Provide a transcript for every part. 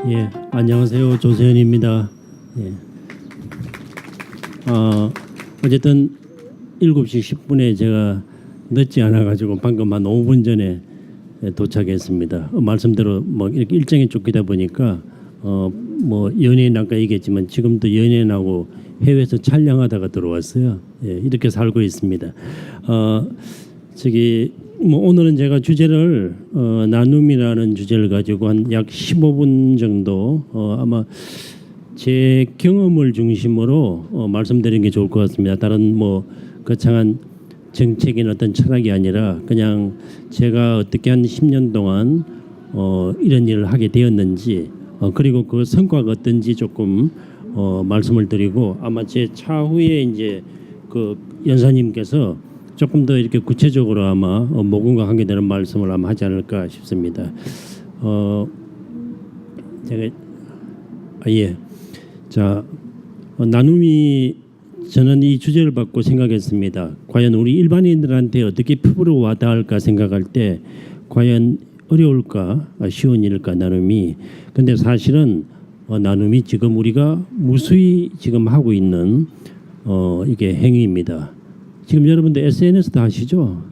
예, 안녕하세요. 조세현입니다. 예. 어쨌든 7시 10분에 제가 늦지 않아가지고 방금 한 5분 전에 도착했습니다. 말씀대로 뭐 이렇게 일정이 쫓기다 보니까 뭐 연예인 아까 얘기했지만 지금도 연예인하고 해외에서 촬영하다가 들어왔어요. 예, 이렇게 살고 있습니다. 뭐 오늘은 제가 주제를 나눔이라는 주제를 가지고 한 약 15분 정도 아마 제 경험을 중심으로 말씀드리는 게 좋을 것 같습니다. 다른 뭐 거창한 정책인 어떤 철학이 아니라 그냥 제가 어떻게 한 10년 동안 이런 일을 하게 되었는지 그리고 그 성과가 어떤지 조금 말씀을 드리고 아마 제 차후에 이제 그 연사님께서 조금 더 이렇게 구체적으로 아마 모금과 관계되는 말씀을 아마 하지 않을까 싶습니다. 제가 예, 자 나눔이 저는 이 주제를 받고 생각했습니다. 과연 우리 일반인들한테 어떻게 피부로 와닿을까 생각할 때 과연 어려울까 쉬운 일일까 나눔이. 근데 사실은 나눔이 지금 우리가 무수히 지금 하고 있는 이게 행위입니다. 지금 여러분들 SNS도 하시죠?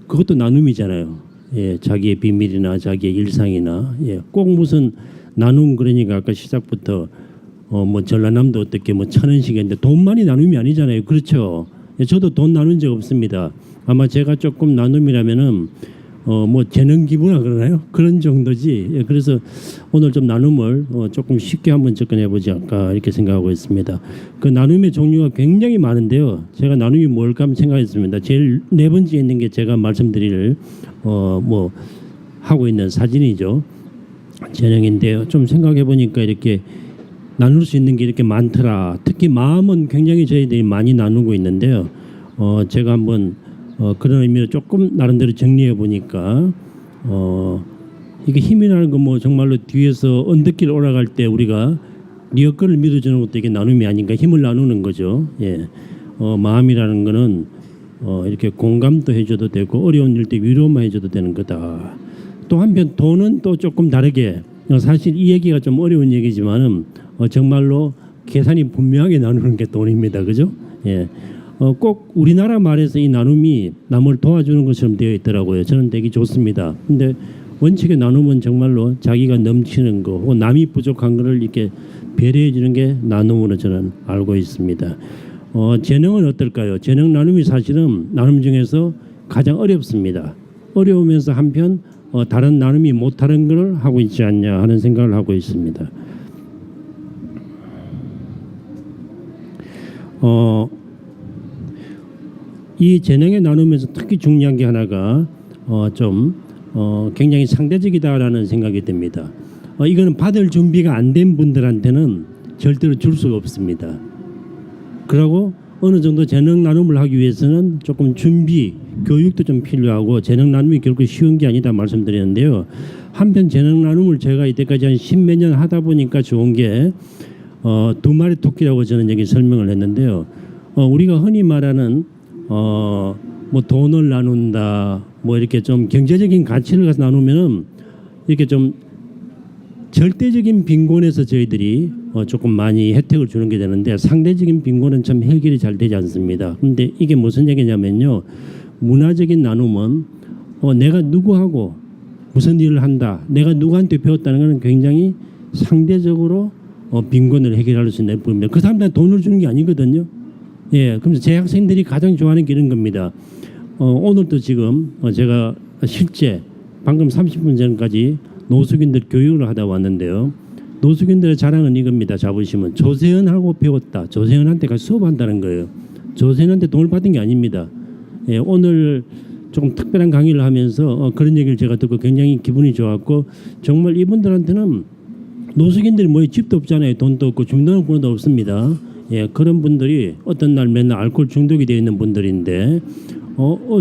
그것도 나눔이잖아요. 예, 자기의 비밀이나 자기의 일상이나 예, 꼭 무슨 나눔 그러니까 아까 시작부터 뭐 전라남도 어떻게 뭐 1,000원씩인데 돈만이 나눔이 아니잖아요. 그렇죠? 예, 저도 돈 나눈 적 없습니다. 아마 제가 조금 나눔이라면은 뭐 재능 기부나 그러나요? 그런 정도지. 예, 그래서 오늘 좀 나눔을 조금 쉽게 한번 접근해 보지 않을까 이렇게 생각하고 있습니다. 그 나눔의 종류가 굉장히 많은데요. 제가 나눔이 뭘까 한번 생각했습니다. 제일 네 번째 있는 게 제가 말씀드릴 뭐 하고 있는 사진이죠. 재능인데요. 좀 생각해 보니까 이렇게 나눌 수 있는 게 이렇게 많더라. 특히 마음은 굉장히 저희들이 많이 나누고 있는데요. 제가 한번 그런 의미로 조금 나름대로 정리해 보니까 이게 힘이라는 건 뭐 정말로 뒤에서 언덕길 올라갈 때 우리가 네 여건을 밀어주는 것도 이게 나눔이 아닌가. 힘을 나누는 거죠. 예. 마음이라는 거는 이렇게 공감도 해줘도 되고 어려운 일 때 위로만 해줘도 되는 거다. 또 한편 돈은 또 조금 다르게 사실 이 얘기가 좀 어려운 얘기지만은 정말로 계산이 분명하게 나누는 게 돈입니다. 그죠? 예. 꼭 우리나라 말에서 이 나눔이 남을 도와주는 것처럼 되어 있더라고요. 저는 되게 좋습니다. 근데 원칙의 나눔은 정말로 자기가 넘치는 거, 혹은 남이 부족한 거를 이렇게 배려해 주는 게 나눔으로 저는 알고 있습니다. 재능은 어떨까요? 재능 나눔이 사실은 나눔 중에서 가장 어렵습니다. 어려우면서 한편 다른 나눔이 못하는 걸 하고 있지 않냐 하는 생각을 하고 있습니다. 이 재능의 나눔에서 특히 중요한 게 하나가 굉장히 상대적이다라는 생각이 듭니다. 이거는 받을 준비가 안 된 분들한테는 절대로 줄 수가 없습니다. 그리고 어느 정도 재능 나눔을 하기 위해서는 조금 준비, 교육도 좀 필요하고 재능 나눔이 결코 쉬운 게 아니다 말씀드렸는데요. 한편 재능 나눔을 제가 이때까지 한 10몇 년 하다 보니까 좋은 게 두 마리 토끼라고 저는 여기 설명을 했는데요. 우리가 흔히 말하는 뭐 돈을 나눈다, 뭐 이렇게 좀 경제적인 가치를 가서 나누면은 이렇게 좀 절대적인 빈곤에서 저희들이 조금 많이 혜택을 주는 게 되는데 상대적인 빈곤은 참 해결이 잘 되지 않습니다. 근데 이게 무슨 얘기냐면요. 문화적인 나눔은 내가 누구하고 무슨 일을 한다, 내가 누구한테 배웠다는 것은 굉장히 상대적으로 빈곤을 해결할 수 있는 부분입니다. 그 사람들한테 돈을 주는 게 아니거든요. 예, 그래서 제 학생들이 가장 좋아하는 게 이런 겁니다. 오늘도 지금 제가 실제 방금 30분 전까지 노숙인들 교육을 하다 왔는데요. 노숙인들의 자랑은 이겁니다. 자부심은 조세현하고 배웠다. 조세현한테 가서 수업한다는 거예요. 조세현한테 돈을 받은 게 아닙니다. 예, 오늘 조금 특별한 강의를 하면서 그런 얘기를 제가 듣고 굉장히 기분이 좋았고 정말 이분들한테는 노숙인들이 뭐 집도 없잖아요. 돈도 없고 주민등록번호도 없습니다. 예, 그런 분들이 어떤 날 맨날 알코올 중독이 되어 있는 분들인데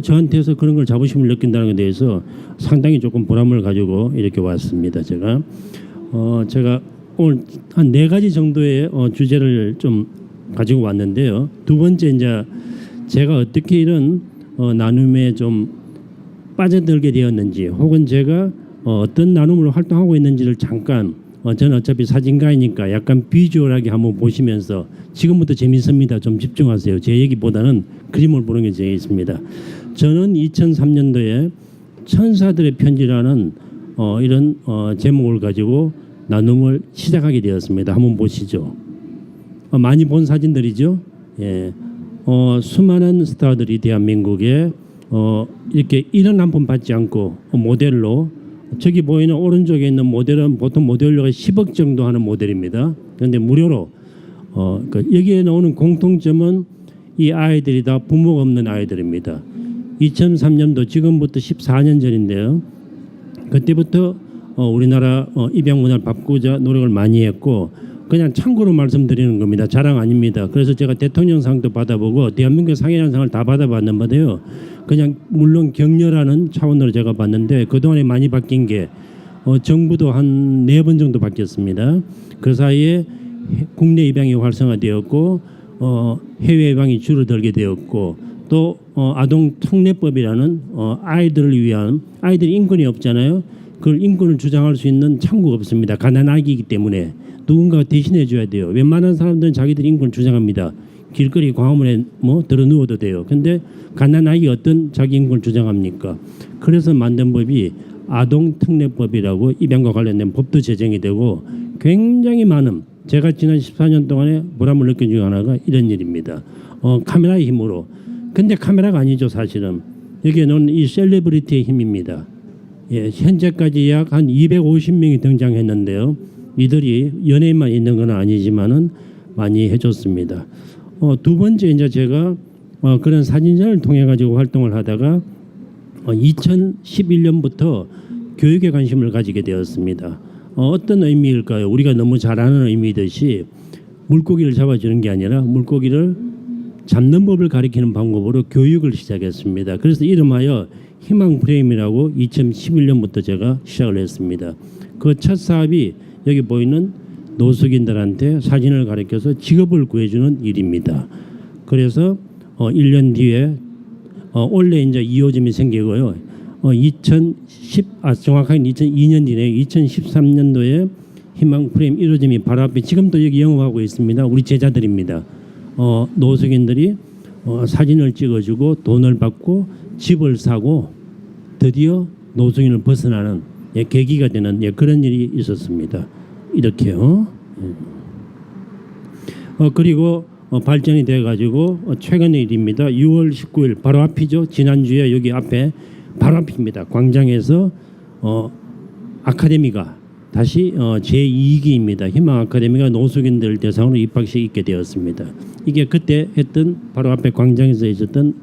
저한테서 그런 걸 자부심을 느낀다는 것에 대해서 상당히 조금 보람을 가지고 이렇게 왔습니다. 제가 오늘 한 4가지 정도의 주제를 좀 가지고 왔는데요. 두 번째 이제 제가 어떻게 이런 나눔에 좀 빠져들게 되었는지 혹은 제가 어떤 나눔으로 활동하고 있는지를 잠깐 저는 어차피 사진가이니까 약간 비주얼하게 한번 보시면서 지금부터 재밌습니다. 좀 집중하세요. 제 얘기보다는 그림을 보는 게 재밌습니다. 저는 2003년도에 천사들의 편지라는 이런 제목을 가지고 나눔을 시작하게 되었습니다. 한번 보시죠. 많이 본 사진들이죠. 예. 수많은 스타들이 대한민국에 이렇게 이런 한 푼 받지 않고 모델로 저기 보이는 오른쪽에 있는 모델은 보통 모델료가 10억 정도 하는 모델입니다. 그런데 무료로 여기에 나오는 공통점은 이 아이들이 다 부모가 없는 아이들입니다. 2003년도 지금부터 14년 전인데요. 그때부터 우리나라 입양 문화를 바꾸자 노력을 많이 했고 그냥 참고로 말씀드리는 겁니다. 자랑 아닙니다. 그래서 제가 대통령상도 받아보고 대한민국 상이라는 상을 다 받아봤는데요. 그냥 물론 격려라는 차원으로 제가 봤는데 그동안에 많이 바뀐 게 정부도 한 4번 정도 바뀌었습니다. 그 사이에 국내 입양이 활성화되었고 해외 입양이 줄어들게 되었고 또 아동 특례법이라는 아이들을 위한 아이들이 인권이 없잖아요. 그걸 인권을 주장할 수 있는 창구가 없습니다. 가난아기이기 때문에 누군가가 대신해 줘야 돼요. 웬만한 사람들은 자기들 인권 주장합니다. 길거리 광화문에 들어 누워도 돼요. 근데 가난아기 어떤 자기 인권 주장합니까? 그래서 만든 법이 아동특례법이라고 입양과 관련된 법도 제정이 되고 굉장히 많은 제가 지난 14년 동안에 보람을 느낀 중 하나가 이런 일입니다. 카메라의 힘으로. 근데 카메라가 아니죠 사실은. 여기에 놓은 이 셀레브리티의 힘입니다. 예, 현재까지 약 한 250명이 등장했는데요. 이들이 연예인만 있는 건 아니지만은 많이 해줬습니다. 두 번째 이제 제가 그런 사진전을 통해 가지고 활동을 하다가 2011년부터 교육에 관심을 가지게 되었습니다. 어떤 의미일까요? 우리가 너무 잘 아는 의미듯이 물고기를 잡아주는 게 아니라 물고기를 잡는 법을 가리키는 방법으로 교육을 시작했습니다. 그래서 이름하여 희망 프레임이라고 2011년부터 제가 시작을 했습니다. 그 첫 사업이 여기 보이는 노숙인들한테 사진을 가르쳐서 직업을 구해주는 일입니다. 그래서 1년 뒤에 원래 이제 2호점이 생기고요. 정확하게 2002년 뒤에 2013년도에 희망 프레임 1호점이 바로 앞에 지금도 여기 영업하고 있습니다. 우리 제자들입니다. 노숙인들이 사진을 찍어주고 돈을 받고 집을 사고 드디어 노숙인을 벗어나는 계기가 되는 그런 일이 있었습니다. 이렇게요. 그리고 발전이 돼가지고 최근의 일입니다. 6월 19일 바로 앞이죠. 지난주에 여기 앞에 바로 앞입니다. 광장에서 아카데미가 다시 제2기입니다. 희망 아카데미가 노숙인들 대상으로 입학식 있게 되었습니다. 이게 그때 했던 바로 앞에 광장에서 있었던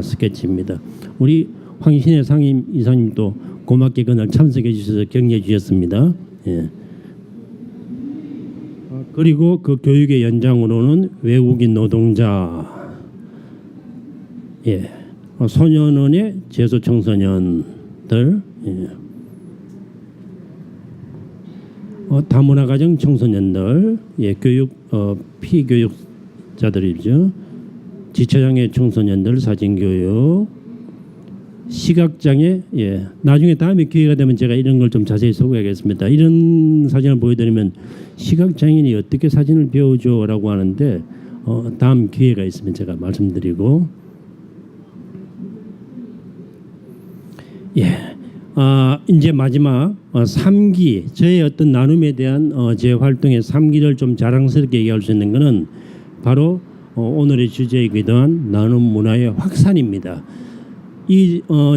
스케치입니다. 우리 황신혜 상임 이사님도 고맙게 그날 참석해 주셔서 격려해 주셨습니다. 예. 그리고 그 교육의 연장으로는 외국인 노동자, 예, 소년원의 재소 청소년들, 예. 다문화 가정 청소년들, 예, 교육 피교육자들이죠. 지체장애 청소년들 사진 교육, 시각장애, 예, 나중에 다음에 기회가 되면 제가 이런 걸 좀 자세히 소개하겠습니다. 이런 사진을 보여드리면 시각장애인이 어떻게 사진을 배우죠라고 하는데 다음 기회가 있으면 제가 말씀드리고, 예, 이제 마지막 3기 저의 어떤 나눔에 대한 제 활동의 3기를 좀 자랑스럽게 얘기할 수 있는 것은 바로 오늘의 주제이기도 한 나눔 문화의 확산입니다.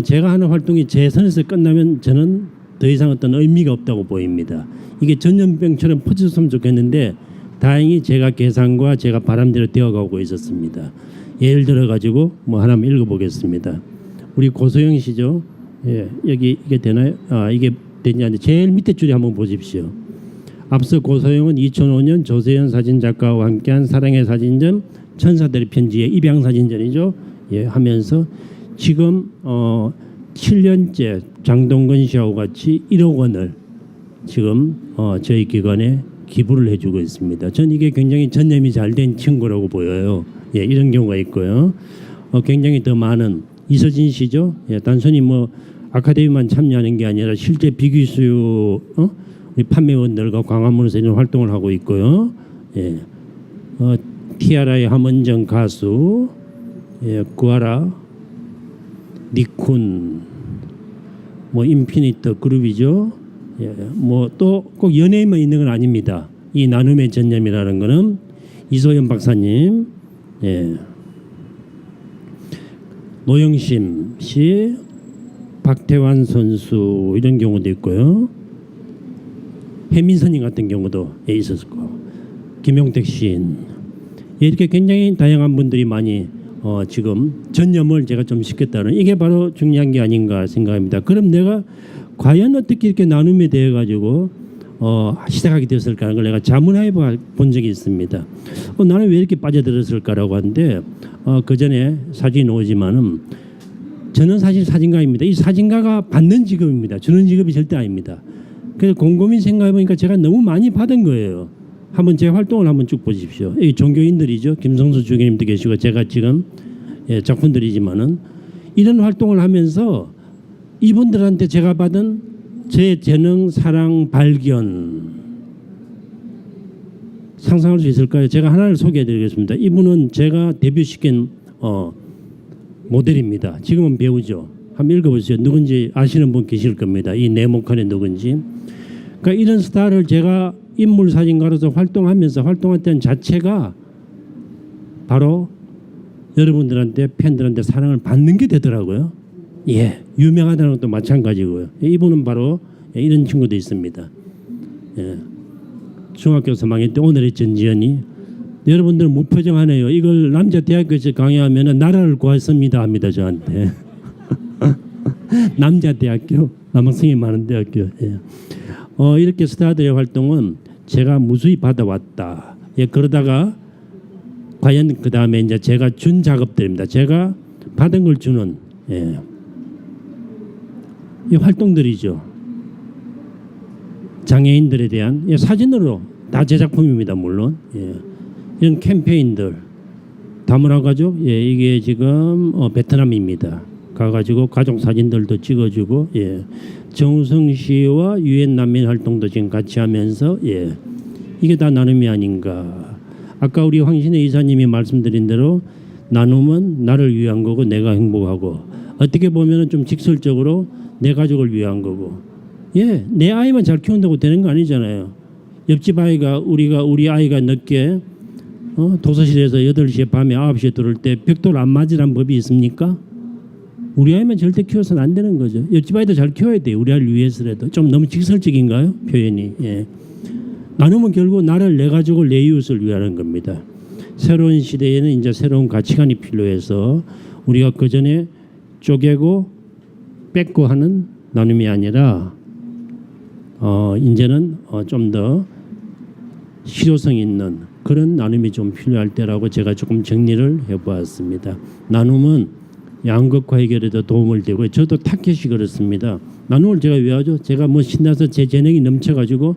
제가 하는 활동이 제 선에서 끝나면 저는 더 이상 어떤 의미가 없다고 보입니다. 이게 전염병처럼 퍼졌으면 좋겠는데 다행히 제가 계산과 제가 바람대로 되어가고 있었습니다. 예를 들어 가지고 하나만 읽어보겠습니다. 우리 고소영 씨죠. 예, 여기 이게 되나요? 이게 되냐? 제일 밑에 줄에 한번 보십시오. 앞서 고소영은 2005년 조세현 사진작가와 함께한 사랑의 사진전 천사들의 편지의 입양사진전이죠. 예, 하면서 지금 7년째 장동건 씨하고 같이 1억 원을 지금 저희 기관에 기부를 해주고 있습니다. 전 이게 굉장히 전념이 잘 된 친구라고 보여요. 예, 이런 경우가 있고요. 굉장히 더 많은 이서진 씨죠. 예, 단순히 아카데미만 참여하는 게 아니라 실제 비기수 우리 판매원들과 광화문에서 이런 활동을 하고 있고요. 예. 티아라의 함은정 가수, 예, 구하라, 니쿤, 뭐 인피니트 그룹이죠. 예, 뭐 또 꼭 연예인만 있는 건 아닙니다. 이 나눔의 전념이라는 거는 이소연 박사님, 예, 노영심 씨, 박태환 선수 이런 경우도 있고요. 해민선님 같은 경우도 있었고, 김용택 시인, 이렇게 굉장히 다양한 분들이 많이 지금 전념을 제가 좀 시켰다는, 이게 바로 중요한 게 아닌가 생각합니다. 그럼 내가 과연 어떻게 이렇게 나눔에 대해 가지고 시작하게 되었을까 하는 걸 내가 자문해 본 적이 있습니다. 나는 왜 이렇게 빠져들었을까라고 하는데 그 전에 사진이 오지만은 저는 사실 사진가입니다. 이 사진가가 받는 직업입니다. 주는 직업이 절대 아닙니다. 그래서 곰곰이 생각해 보니까 제가 너무 많이 받은 거예요. 한번 제 활동을 한번 쭉 보십시오. 이 종교인들이죠. 김성수 주교님도 계시고 제가 지금 작품들이지만은 이런 활동을 하면서 이분들한테 제가 받은 제 재능, 사랑, 발견 상상할 수 있을까요? 제가 하나를 소개해드리겠습니다. 이분은 제가 데뷔시킨 모델입니다. 지금은 배우죠. 한번 읽어보세요. 누군지 아시는 분 계실 겁니다. 이 네모칸이 누군지. 그러니까 이런 스타를 제가 인물 사진가로서 활동하면서 활동했던 자체가 바로 여러분들한테 팬들한테 사랑을 받는 게 되더라고요. 예, 유명하다는 것도 마찬가지고요. 이분은 바로 이런 친구도 있습니다. 예, 중학교 3학년 때 오늘의 전지현이, 여러분들 무표정하네요. 이걸 남자 대학교에서 강의하면 나라를 구했습니다 합니다 저한테. 남자 대학교, 남학생이 많은 대학교. 예. 이렇게 스타들의 활동은 제가 무수히 받아왔다. 예, 그러다가 과연 그 다음에 이제 제가 준 작업들입니다. 제가 받은 걸 주는 이 활동들이죠. 장애인들에 대한 사진으로 다 제 작품입니다. 물론 이런 캠페인들 다문화가족, 이게 지금 베트남입니다. 가가지고 가족 사진들도 찍어주고, 정우성 씨와 유엔 난민 활동도 지금 같이 하면서, 이게 다 나눔이 아닌가. 아까 우리 황신혜 이사님이 말씀드린 대로 나눔은 나를 위한 거고 내가 행복하고, 어떻게 보면은 좀 직설적으로 내 가족을 위한 거고, 내 아이만 잘 키운다고 되는 거 아니잖아요. 옆집 아이가 우리 아이가 늦게 도서실에서 8시에 밤에 9시에 들어올 때 벽돌 안 맞으란 법이 있습니까? 우리 아이만 절대 키워서는 안 되는 거죠. 옆집 아이도 잘 키워야 돼요. 우리 아이를 위해서라도. 좀 너무 직설적인가요? 표현이. 나누면 결국 나를, 내 가족을, 내 이웃을 위하는 겁니다. 새로운 시대에는 이제 새로운 가치관이 필요해서 우리가 그전에 쪼개고 뺏고 하는 나눔이 아니라 이제는 좀 더 실효성 있는 그런 나눔이 좀 필요할 때라고 제가 조금 정리를 해보았습니다. 나눔은 양극화 해결에도 도움을 되고, 저도 타켓이 그렇습니다. 나눔을 제가 왜 하죠? 제가 뭐 신나서 제 재능이 넘쳐가지고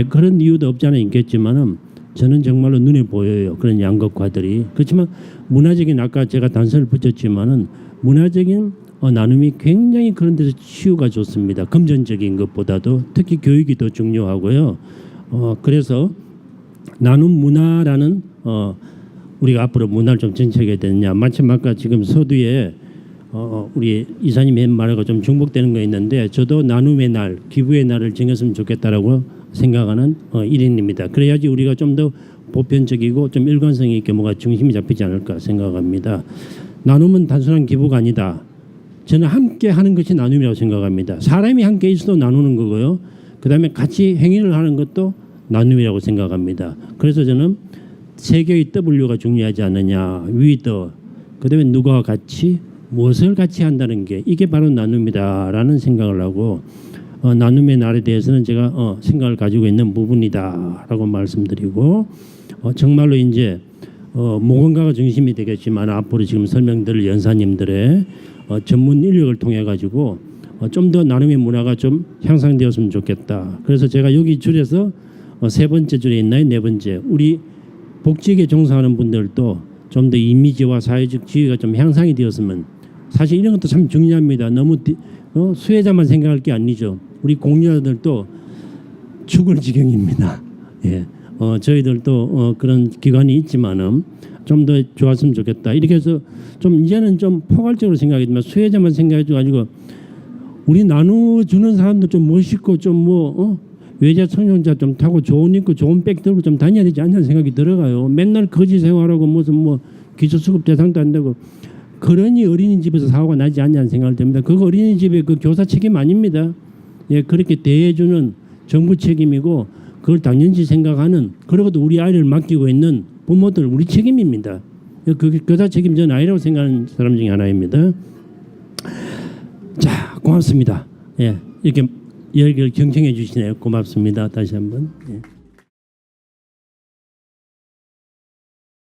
그런 이유도 없지 않아 있겠지만은 저는 정말로 눈에 보여요. 그런 양극화들이. 그렇지만 문화적인, 아까 제가 단서를 붙였지만은 문화적인 나눔이 굉장히 그런 데서 치유가 좋습니다. 금전적인 것보다도 특히 교육이 더 중요하고요. 그래서 나눔 문화라는 우리가 앞으로 문화를 좀 정착해야 되느냐. 마침 아까 지금 서두에 우리 이사님이 한 말하고 좀 중복되는 거 있는데, 저도 나눔의 날, 기부의 날을 정했으면 좋겠다라고 생각하는 일인입니다. 그래야지 우리가 좀 더 보편적이고 좀 일관성 있게 뭐가 중심이 잡히지 않을까 생각합니다. 나눔은 단순한 기부가 아니다. 저는 함께 하는 것이 나눔이라고 생각합니다. 사람이 함께 있어도 나누는 거고요. 그 다음에 같이 행위를 하는 것도 나눔이라고 생각합니다. 그래서 저는 세 개의 W가 중요하지 않느냐. 위더, 그 다음에 누구와 같이, 무엇을 같이 한다는 게, 이게 바로 나눔이다라는 생각을 하고, 나눔의 날에 대해서는 제가 생각을 가지고 있는 부분이다라고 말씀드리고, 정말로 이제 모건가가 중심이 되겠지만 앞으로 지금 설명드릴 연사님들의 전문 인력을 통해 가지고 좀 더 나눔의 문화가 좀 향상되었으면 좋겠다. 그래서 제가 여기 줄에서 세 번째 줄에 있나요? 네 번째, 우리 복지계 종사하는 분들도 좀 더 이미지와 사회적 지위가 좀 향상이 되었으면 사실 이런 것도 참 중요합니다. 너무 수혜자만 생각할 게 아니죠. 우리 공유자들도 죽을 지경입니다. 예. 저희들도 그런 기관이 있지만은 좀 더 좋았으면 좋겠다. 이렇게 해서 좀 이제는 좀 포괄적으로 생각하지만 수혜자만 생각해가지고 우리 나눠주는 사람도 좀 멋있고 좀 외자 성형자 좀 타고 좋은 입고 좋은 백 들고 좀 다녀야 되지 않냐는 생각이 들어가요. 맨날 거지 생활하고 무슨 기초수급 대상도 안 되고 그러니 어린이집에서 사고가 나지 않냐는 생각이 듭니다. 그거 어린이집의 그 교사 책임 아닙니다. 예, 그렇게 대해주는 정부 책임이고 그걸 당연시 생각하는 그러고도 우리 아이를 맡기고 있는 부모들 우리 책임입니다. 그 교사 책임 전 아니라고 생각하는 사람 중에 하나입니다. 자, 고맙습니다. 예, 이렇게 열기를 경청해 주시네요. 고맙습니다. 다시 한번. 예.